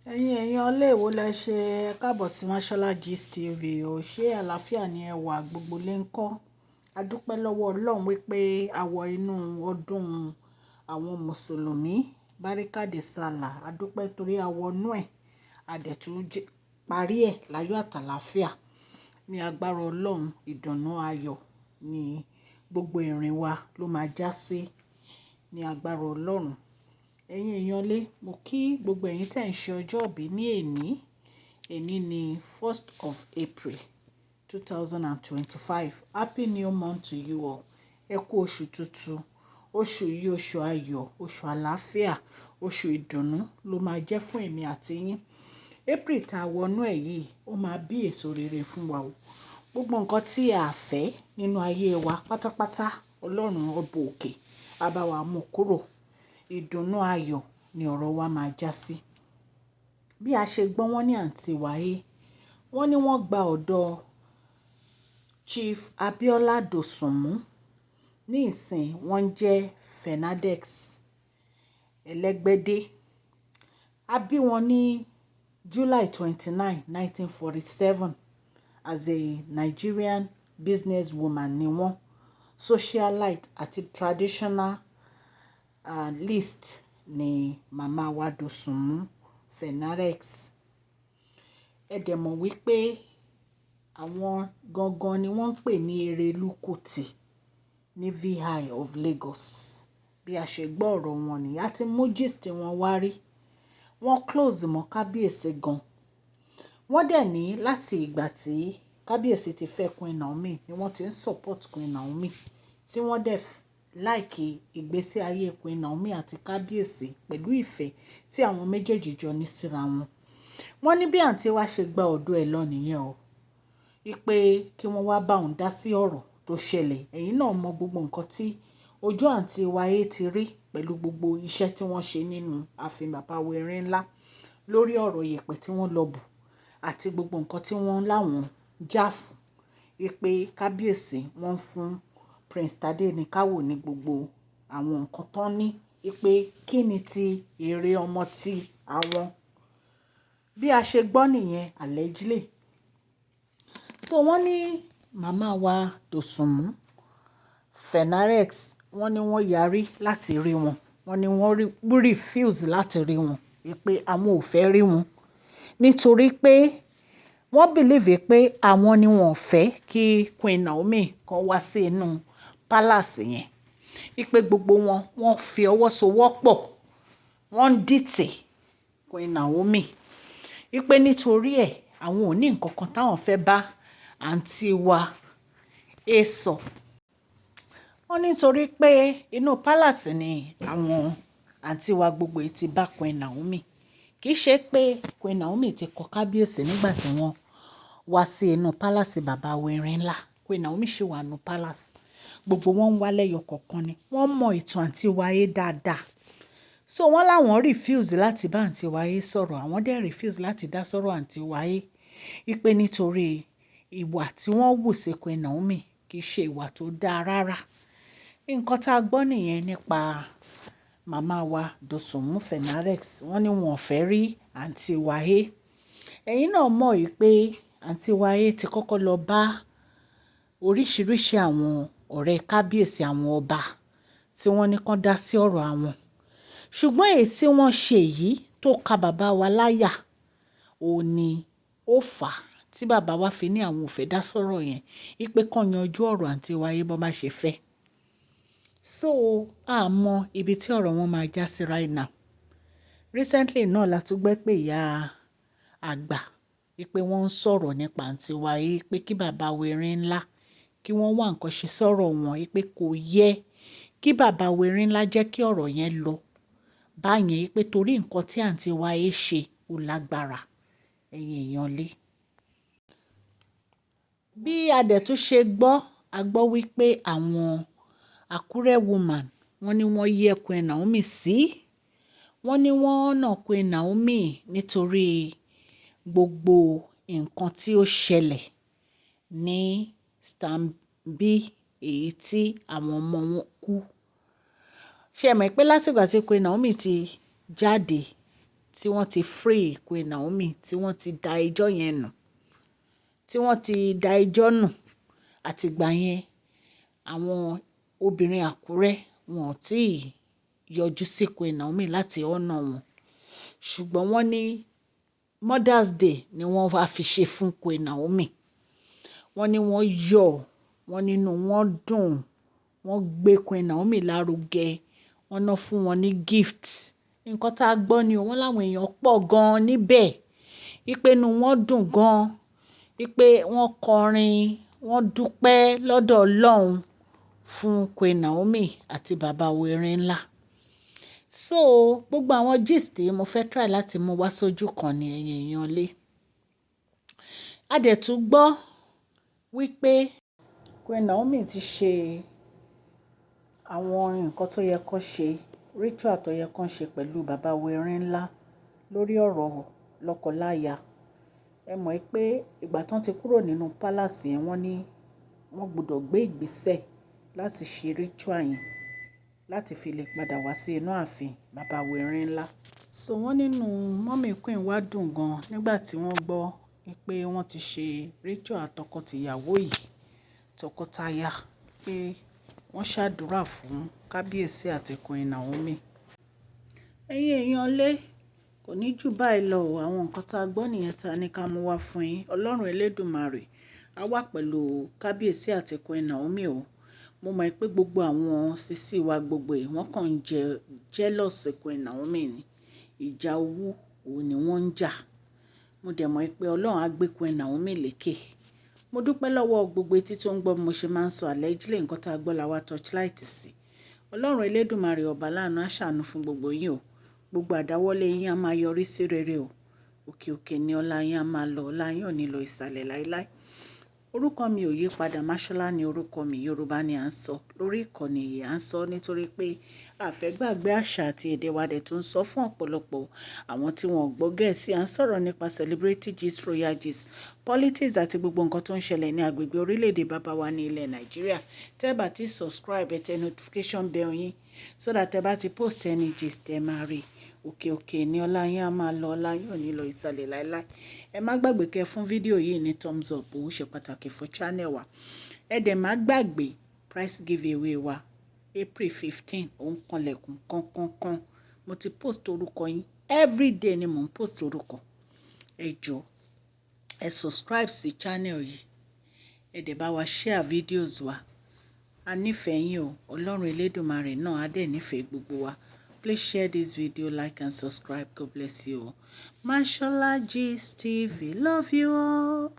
Ẹ̀yin ilé èwo lẹ ṣe ẹ káàbọ̀ sí Mashola Gist TV o ṣé àlàáfíà ni ẹ wà gbogbo lé ń kọ́. A dúpẹ́ lọ́wọ́ Ọlọ́run wípé a wọ inú ọdún àwọn Mùsùlùmí Báríkàdé Sàlà. A dúpẹ́ torí a wọnú ẹ̀, a dẹ̀ tún parí ẹ̀ láyọ̀ àtàlàáfíà. Ní agbára Ọlọ́run, ìdùnnú ayọ̀ ni gbogbo ìrìn wa ló máa já sí ní agbára Ọlọ́run. Ẹ̀yin èèyàn lé, mo kí gbogbo ẹ̀yin tẹ̀ ń ṣe ọjọ́ ìbí ní èní. Èní ni 1st of April 2025. Happy new month to you all. Ẹ kú oṣù tuntun. Oṣù yìí oṣù ayọ̀, oṣù àlàáfíà, oṣù ìdùnnú ló máa jẹ́ fún èmi àti yín. April tá a wọnú ẹ̀ yìí, ó máa bí èso rere fún wa o. Gbogbo nǹkan tí a fẹ́ nínú ayé wa pátápátá, Ọlọ́run ọba òkè á bá wa mú kúrò. Ìdùnnú ayọ̀ ni ọ̀rọ̀ wa máa já sí. Bí a ṣe gbọ́ wọ́n ní àǹtí wáyé, wọ́n ní wọ́n gba ọ̀dọ̀ Chief Abiola Dosunmu, ní ìsìn wọ́n jẹ́ Fenadex Ẹlẹ́gbẹ́dé. A bí wọn ní July 29, 1947 as a Nigerian businesswoman ni wọ́n, socialite àti traditional list ni màmá wa Dosunmu Fenadex. Ẹ dẹ̀ mọ̀ wípé àwọn gangan ni wọ́n ń pè ní Erelu Kuti ní VI of Lagos. Bí a ṣe gbọ́ ọ̀rọ̀ wọn nìyí, a ti mú gist wọn wá rí. Wọ́n close mọ́ kábíyèsí gan. Wọ́n dẹ̀ ní láti ìgbà tí kábíyèsí ti fẹ́ Queen Naomi ni wọ́n ti ń support Queen Naomi, tí wọ́n dẹ̀ láìkí ìgbésí ayé Queen Naomi àti kábíyèsí pẹ̀lú ìfẹ́ tí àwọn méjèèjì jọ ní síra wọn. Wọ́n ní bí àǹtí wa ṣe gba ọ̀dọ̀ ẹ̀ lọ nìyẹn o, wípé kí wọ́n wá bá òun dá sí ọ̀rọ̀ tó ṣẹlẹ̀. Ẹ̀yin náà mọ gbogbo nǹkan tí ojú àǹtí wa yé ti rí pẹ̀lú gbogbo iṣẹ́ tí wọ́n ṣe nínú ààfin bàbá wẹ̀rẹ̀ ńlá lórí ọ̀rọ̀ yẹ̀pẹ̀ tí wọ́n lọ bù àti gbogbo nǹkan tí wọ́n láwọn já fún, wípé kábíyèsí wọ́n fún Prince Tade ní káwò ní gbogbo àwọn nǹkan tán ní, wípé kí ni ti èrè ọmọ tí àwọn. Bí a ṣe gbọ́ nìyẹn allegedly. So wọ́n ní màmá wa Dosunmu Fenadex, wọ́n ní wọ́n yarí láti rí wọn. Wọ́n ní wọ́n refuse láti rí wọn, wípé àwọn ò fẹ́ rí wọn nítorí pé wọ́n believe pé àwọn ni wọ́n fẹ́ kí Queen Naomi kan wá sí inú palace yẹn. Wípé gbogbo wọn, wọ́n fi ọwọ́ sowọ́pọ̀, wọ́n ń dìtẹ̀ Queen Naomi. Wípé nítorí ẹ̀ àwọn ò ní nǹkan kan táwọn fẹ́ bá àǹtí wa sọ. Wọ́n nítorí pé inú palace ni àwọn àǹtí wa gbogbo ti bá Queen Naomi. Kì í ṣe pé Queen Naomi ti kọ kábíyèsí nígbà tí wọ́n wá sí inú palace bàbá wẹ̀rẹ̀ ńlá. Queen Naomi ṣì wà nínú palace. Gbogbo wọn ń wá lẹ́yọ kọ̀ọ̀kan ni. Wọ́n mọ ìtàn àǹtí wáyé dáadáa. So wọ́n láwọn refuse láti bá àǹtí wáyé sọ̀rọ̀. Àwọn dẹ̀ refuse láti dá sọ̀rọ̀ àǹtí wáyé. Wípé nítorí ìwà tí wọ́n wù sí Queen Naomi kì í ṣe ìwà tó dáa rárá. Nǹkan tá a gbọ́ nìyẹn nípa màmá wa Dosunmu Fenadex. Wọ́n ní wọn ò fẹ́ rí àǹtí wáyé. Ẹ̀yin náà mọ̀ wípé àǹtí wáyé ti kọ́kọ́ lọ bá oríṣiríṣi àwọn ọ̀rẹ́ kábíyèsí, àwọn ọba tí wọ́n ní kán dá sí ọ̀rọ̀ àwọn. Ṣùgbọ́n èyí tí wọ́n ṣe yìí tó ka bàbá wa láyà, òun ni ó fà á tí bàbá wa fi ní àwọn ò fẹ́ dá sọ̀rọ̀ yẹn, wípé kán yanjú ọ̀rọ̀ àǹtí wáyé bó bá ṣe fẹ́. So a mọ ibi tí ọ̀rọ̀ wọn máa já sí right now. Recently náà la tún gbẹ́ pé ìyá àgbà, wípé wọ́n ń sọ̀rọ̀ nípa àǹtí wáyé, pé kí bàbá wẹ̀rẹ̀ ńlá kí wọ́n wá nǹkan ṣe sọ̀rọ̀ wọn, wípé kò yẹ kí bàbá wẹ̀rẹ̀ ńlá jẹ́ kí ọ̀rọ̀ yẹn lọ báyẹn, wípé torí nǹkan tí àǹtí wáyé ṣe ó lágbára. Ẹ̀yin èèyàn lé. Bí a dẹ̀ tún ṣe gbọ́, a gbọ́ wípé àwọn Àkúrẹ́ woman, wọ́n ní wọ́n yẹ Queen Naomi sí. Wọ́n ní wọ́n nà Queen Naomi nítorí gbogbo nǹkan tí ó ṣẹlẹ̀ ní Stanbic èyí tí àwọn ọmọ wọn kú. Ṣé ẹ mọ̀ pé látìgbà tí Queen Naomi ti jáde tí wọ́n ti free Queen Naomi, tí wọ́n ti da ẹjọ́ yẹn nù, tí wọ́n ti da ẹjọ́ nù. Àtìgbà yẹn àwọn obìnrin Àkúrẹ́ wọn ò tí ì yọjú sí Queen Naomi láti ọ̀nà wọn, ṣùgbọ́n wọ́n ní Mother's Day ni wọ́n wá fi ṣe fún Queen Naomi. Wọ́n ní wọ́n yọ̀, wọ́n nínú wọn dùn, wọ́n gbé Queen Naomi lárugẹ, wọ́n ná fún wọn ní gift. Nǹkan tá a gbọ́ ni wọ́n láwọn èèyàn pọ̀ gan-an níbẹ̀, wípé inú wọn dùn gan-an, wípé wọ́n kọrin, wọ́n dúpẹ́ lọ́dọ̀ Ọlọ́run fún Queen Naomi àti bàbá wẹ̀rẹ̀ ńlá. So gbogbo àwọn gist mo fẹ́ try láti mú wá sójú kan ní ẹ̀yin èèyàn lé. A dẹ̀ tún gbọ́ wípé Queen Naomi ti ṣe àwọn nǹkan tó yẹ kó ṣe, ritual tó yẹ kó ṣe pẹ̀lú bàbá wẹ̀rẹ̀ ńlá lórí ọ̀rọ̀ lọ́kọláya. Ẹ mọ̀ pé ìgbà tán ti kúrò nínú palace yẹn, wọ́n ní wọ́n gbọ́dọ̀ gbé ìgbésẹ̀ láti ṣe ritual yẹn láti fi lè padà wá sí inú ààfin bàbá wẹ̀rẹ̀ ńlá. So wọ́n nínú mọ́mì Queen wá dùn gan nígbà tí wọ́n gbọ́ pé wọ́n ti ṣe ritual tọkọ-tìyàwó yìí, tọkọtaya, pé wọ́n ṣàdúrà fún kábíyèsí àti Queen Naomi. Ẹ̀yin èèyàn lé, kò ní jù báyìí lọ. Àwọn nǹkan tá a gbọ́ nìyẹn tá a ní ká mú wá fún yín. Ọlọ́run Elédùmarè á wà pẹ̀lú kábíyèsí àti Queen Naomi o. Mo mọ̀ pé gbogbo àwọn sísí wa gbogbo yìí wọ́n kàn ń jealous Queen Naomi ni. Ìjà owó òun ni wọ́n ń jà. Mo dẹ̀ mọ̀ pé Ọlọ́run á gbé Queen Naomi lékè. Mo dúpẹ́ lọ́wọ́ gbogbo etí tó ń gbọ́ bí mo ṣe máa ń sọ allegedly nǹkan tá a gbọ́ la wá torchlight sí. Ọlọ́run Elédùmarè ọba láàánú á ṣàánú fún gbogbo yín o. Gbogbo àdáwọ́lé yín á máa yọrí sí rere o. Òkè òkè ni ọlá yín á máa lọ, ọlá yín ò ní lọ ìsàlẹ̀ láíláí. Orúkọ mi ò yí padà, Máṣọ́lá ni orúkọ mi, Yorùbá ni à ń sọ. Lórí ìkànnì yìí à ń sọ nítorí pé a fẹ́ gbàgbé àṣà àti èdè wa dẹ̀ tó ń sọ fún ọ̀pọ̀lọpọ̀ àwọn tí wọn ò gbọ́ Gẹ̀ẹ́sì. À ń sọ̀rọ̀ nípa celebrity gist, royal gist, politics àti gbogbo nǹkan tó ń ṣẹlẹ̀ ní agbègbè orílẹ̀-èdè bàbá wa ní ilẹ̀ Nàìjíríà. Tẹ́ bá ti subscribe, ẹ tẹ notification bell yín so that tẹ́ bá ti post any gist ẹ máa rí. Òkè òkè ni ọlá yín á máa lọ, ọlá yín ò ní lọ ìsàlẹ̀ láíláí. Ẹ má gbàgbé kẹ́ fún fídíò yìí ní thumbs up, ó ṣe pàtàkì fún channel wa. Ẹ dẹ̀ má gbàgbé price giveaway wa April 15 òun kanlẹ̀kùn kankankan. Mo ti post orúkọ yín everyday ni mo ń post orúkọ. Ẹ jọ̀ọ́ ẹ subscribe sí channel yìí, ẹ dẹ̀ bá wa share videos wa. A nífẹ̀ẹ́ yín o. Ọlọ́run Elédùmarè náà á dẹ̀ nífẹ̀ẹ́ gbogbo wa. Please share this video, like and subscribe. God bless you all. Mashola Gist TV. Love you all.